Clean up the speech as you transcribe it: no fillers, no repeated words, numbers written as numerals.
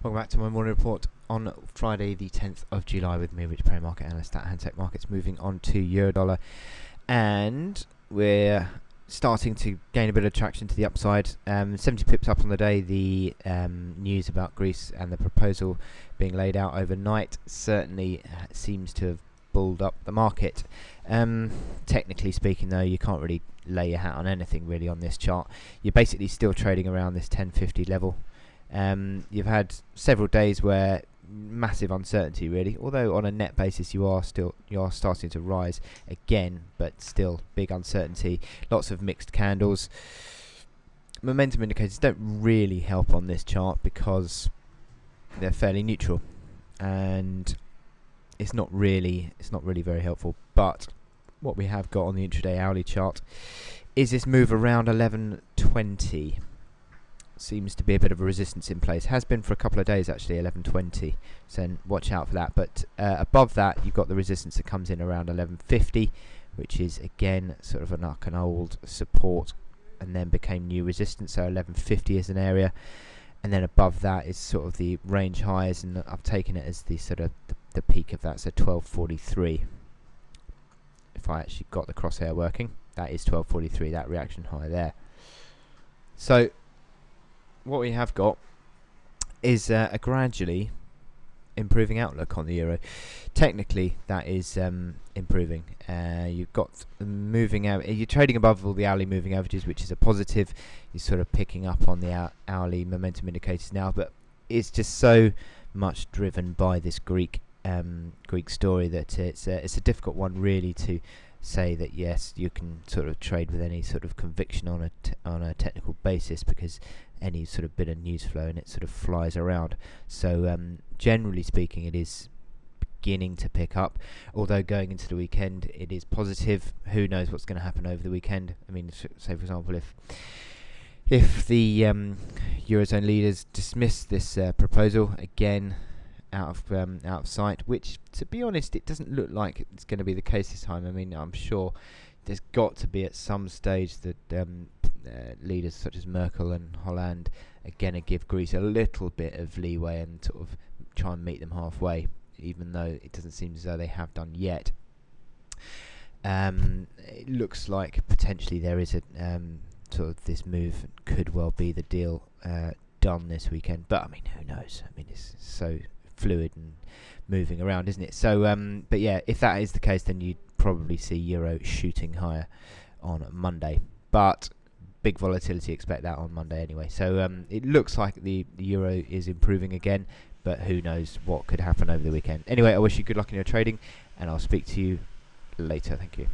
Welcome back to my morning report on Friday the 10th of July with me, Rich Perry, market analyst at Handtech Markets. Moving on to euro dollar, and we're starting to gain a bit of traction to the upside. 70 pips up on the day. The news about Greece and the proposal being laid out overnight certainly seems to have bulled up the market. Technically speaking though, you can't really lay your hat on anything really on this chart. You're basically still trading around this 1050 level. You've had several days where massive uncertainty really, although on a net basis you are starting to rise again, but still big uncertainty, lots of mixed candles. Momentum indicators don't really help on this chart because they're fairly neutral, and it's not really very helpful. But what we have got on the intraday hourly chart is this move around 1120. Seems to be a bit of a resistance in place. Has been for a couple of days actually, 1120. So watch out for that. But above that, you've got the resistance that comes in around 1150, which is again sort of an old support, and then became new resistance. So 1150 is an area, and then above that is sort of the range highs, and I've taken it as the sort of the peak of that. So 1243. If I actually got the crosshair working, that is 1243. That reaction high there. So what we have got is a gradually improving outlook on the euro. Technically, that is improving. You've got the moving out. You're trading above all the hourly moving averages, which is a positive. You're sort of picking up on the hourly momentum indicators now, but it's just so much driven by this Greek story that it's a difficult one really to say that yes, you can sort of trade with any sort of conviction on a technical basis, because any sort of bit of news flow and it sort of flies around. So generally speaking, it is beginning to pick up, although going into the weekend it is positive. Who knows what's going to happen over the weekend? I mean, say for example, if the Eurozone leaders dismiss this proposal again out of sight, which to be honest it doesn't look like it's going to be the case this time. I mean, I'm sure there's got to be at some stage that leaders such as Merkel and Hollande are going to give Greece a little bit of leeway and sort of try and meet them halfway, even though it doesn't seem as though they have done yet. It looks like potentially there is a sort of this move could well be the deal done this weekend, but I mean, who knows? I mean, it's so fluid and moving around, isn't it? So but yeah, if that is the case, then you'd probably see euro shooting higher on Monday, but big volatility, expect that on Monday anyway. So it looks like the euro is improving again, but who knows what could happen over the weekend. Anyway, I wish you good luck in your trading, and I'll speak to you later. Thank you.